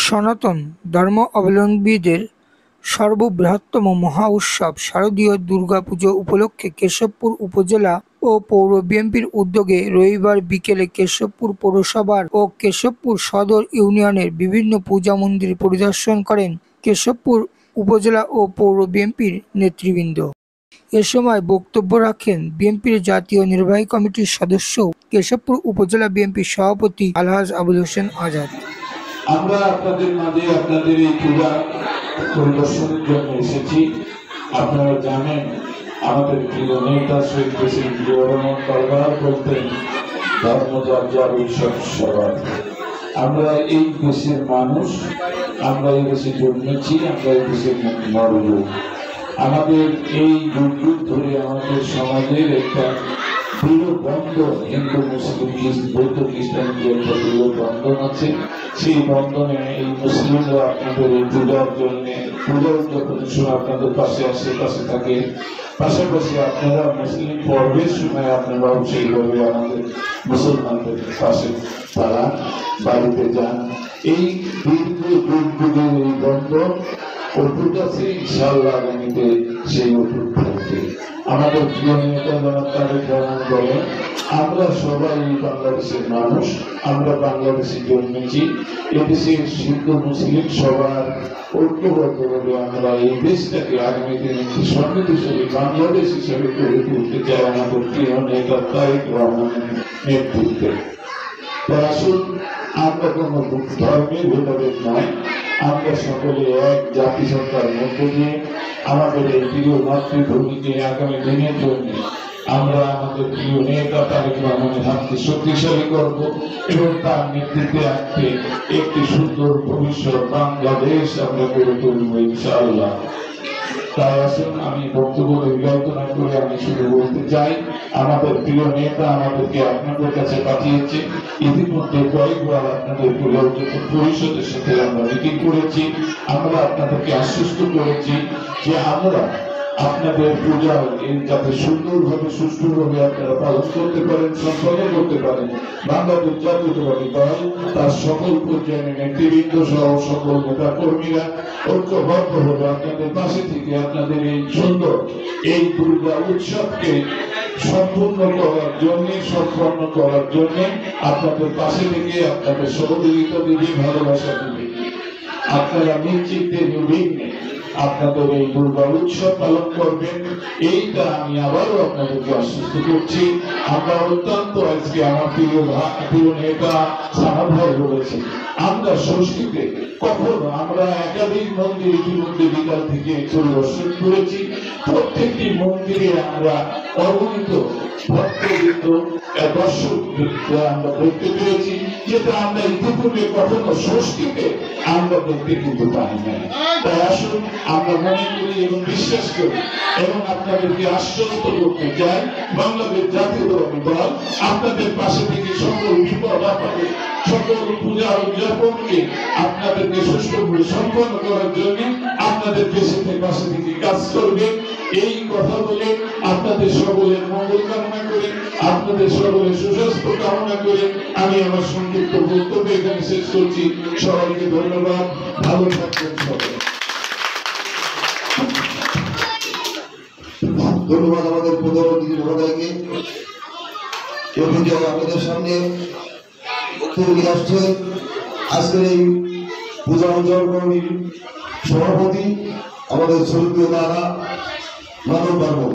সনাতন ধর্ম অবলম্বীদের সর্ববৃহত্তম মহা উৎসব শারদীয় দুর্গাপুজো উপলক্ষে কেশবপুর উপজেলা ও পৌর বিএনপির উদ্যোগে রবিবার বিকেলে কেশবপুর পৌরসভার ও কেশবপুর সদর ইউনিয়নের বিভিন্ন পূজা মন্দির পরিদর্শন করেন কেশবপুর উপজেলা ও পৌর বিএনপির নেতৃবৃন্দ। এ সময় বক্তব্য রাখেন বিএনপির জাতীয় নির্বাহী কমিটির সদস্য কেশবপুর উপজেলা বিএনপির সভাপতি আলহাজ আবুল হোসেন আজাদ। আমরা আপনাদের মাঝে আপনাদের এই পূজা পরিদর্শনের জন্য এসেছি। আপনারা জানেন আমাদের প্রিয় নেতা শহীদ প্রেসিডেন্ট জিয়াউর রহমান বারবার বলতেন ধর্ম যার যার উৎসব সবার। আমরা এই দেশের মানুষ, আমরা এই দেশে জন্মেছি, আমরা এই দেশের মরব। আমাদের এই যুগ যুগ ধরে আমাদের সমাজের একটা দৃঢ় বন্ধন, হিন্দু মুসলিম বৌদ্ধ খ্রিস্টানদের একটা দৃঢ় বন্ধন আছে। সেই বন্ধনে এই মুসলিমরা আপনাদের এই পূজার জন্য পূজা উদযাপনের সময় আপনাদের পাশে আসে, পাশে থাকে। পাশাপাশি আপনারা মুসলিম পর্বের সময় আপনারাও সেইভাবে আমাদের মুসলমানদের পাশে তারা বাড়িতে যান। এই দীর্ঘ যুগ যুগের এই বন্ধন অটুট আছে, ইনশাআল্লাহ আগামীতে সেই অটুট থাকবে। আমাদের প্রিয় নেতা জনাব তারেক রহমান বলেন, আমরা সবাই বাংলাদেশের মানুষ, আমরা বাংলাদেশে জন্মেছি। এদেশের হিন্দু মুসলিম সবার ঐক্যবদ্ধভাবে আমরা এই দেশটাকে আগামীতে একটি সমৃদ্ধশালী বাংলাদেশ হিসেবে গড়ে তুলতে চাই আমাদের প্রিয় নেতা তারেক রহমানের নেতৃত্বে। আসুন, আমরা কোনো ধর্মের ভেদাভেদ নয়, আমরা সকলে এক জাতিসত্তার মধ্য দিয়ে আমাদের এই প্রিয় মাতৃভূমিকে আগামী দিনের জন্য আমরা আমাদের প্রিয় নেতা তারেক রহমানের হাতকে শক্তিশালী করব এবং তার নেতৃত্বে আজকে একটি সুন্দর ভবিষ্যৎ বাংলাদেশ আমরা গড়ে তুলব ইনশাআল্লাহ। তাই আসুন, আমি বক্তব্য দীর্ঘায়িত না করে আমি শুধু বলতে চাই, আমাদের প্রিয় নেতা আমাদেরকে আপনাদের কাছে পাঠিয়েছে। ইতিমধ্যে কয়েকবার আপনাদের পরিষদের সাথে আমরা মিটিং করেছি। আমরা আপনাদেরকে আশ্বস্ত করেছি যে আমরা আপনাদের পূজা যাতে সুন্দরভাবে সুষ্ঠুভাবে আপনারা পালন করতে পারেন, সম্পন্ন করতে পারেন। বাংলাদেশ জাতীয়তাবাদী দল তার সকল পর্যায়ে নেতৃবৃন্দ সহ সকল নেতা কর্মীরা ঐক্যবদ্ধভাবে আপনাদের পাশে থেকে আপনাদের এই সুন্দর এই দুর্গা উৎসবকে সম্পন্ন করার জন্য আপনাদের পাশে থেকে আপনাদের সহযোগিতা দিবে, ভালোবাসা দিবে। আপনারা নিশ্চিন্তে নির্বিঘ্নে আপনাদের এই দুর্গা উৎসব পালন করবেন, এইটা আমি আবারও আপনাদেরকে আশ্বস্ত করছি। আমরা অত্যন্ত আজকে আমার প্রিয় নেতা সাহাব ভাই বলেছি, আমরা ষষ্ঠীতে কখনো আমরা একাধিক মন্দির ইতিমধ্যে বিকাল থেকে পরিদর্শন করেছি। প্রত্যেকটি মন্দিরে আমরা অগণিত ভক্তবৃন্দ দর্শক আমরা দেখতে পেরেছি, যেটা আমরা ইতিপূর্বে কখনো ষষ্ঠীতে আমরা দেখতে কিন্তু পাই না। তাই আসুন, আমরা মনে করি এবং বিশ্বাস করি এবং আপনাদেরকে আশ্বস্ত করতে চাই, বাংলাদেশ জাতীয়তাবাদী দল আপনাদের পাশে থেকে সকল বিপদ আপদে সকল পূজা উদযাপনকে আপনাদেরকে সুষ্ঠুভাবে সম্পন্ন করার জন্য আপনাদের পাশে থেকে কাজ করবে। এই কথা বলে আপনাদের সকলের মঙ্গল কামনা করে, আপনাদের সকলের সুস্বাস্থ্য কামনা করে আমি আমার সংক্ষিপ্ত বক্তব্য এখানে শেষ করছি। সবাইকে ধন্যবাদ, ভালো থাকবেন সবাই। ধন্যবাদ আমাদের প্রধানমন্ত্রী মহোদয়কে। আপনাদের সামনে বক্তব্য নিয়ে আসছে আজকের এই পূজা উদযাপন কমিটির সভাপতি আমাদের শ্রদ্ধেয় দাদা মানব বর্মন।